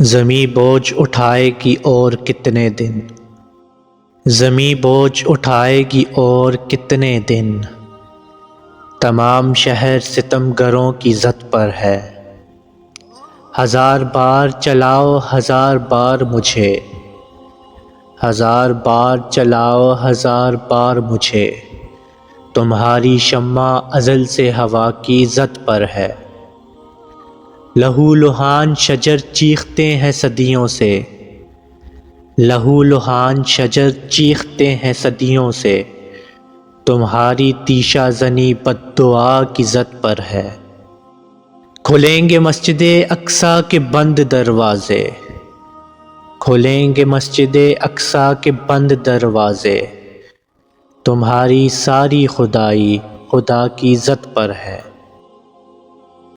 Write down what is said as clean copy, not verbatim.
ज़मीं बोझ उठाएगी और कितने दिन, ज़मीं बोझ उठाएगी और कितने दिन। तमाम शहर सितमगरों की ज़द पर है। हज़ार बार चलाओ हज़ार बार मुझे, हज़ार बार चलाओ हज़ार बार मुझे। तुम्हारी शम्मा अज़ल से हवा की ज़द पर है। लहू लुहान शजर चीखते हैं सदियों से, लहू लुहान शजर चीखते हैं सदियों से। तुम्हारी तीशा ज़नी बद्दुआ की ज़द पर है। खुलेंगे मस्जिदे अक्सा के बंद दरवाज़े, खुलेंगे मस्जिदे अक्सा के बंद दरवाज़े। तुम्हारी सारी खुदाई खुदा की ज़द पर है।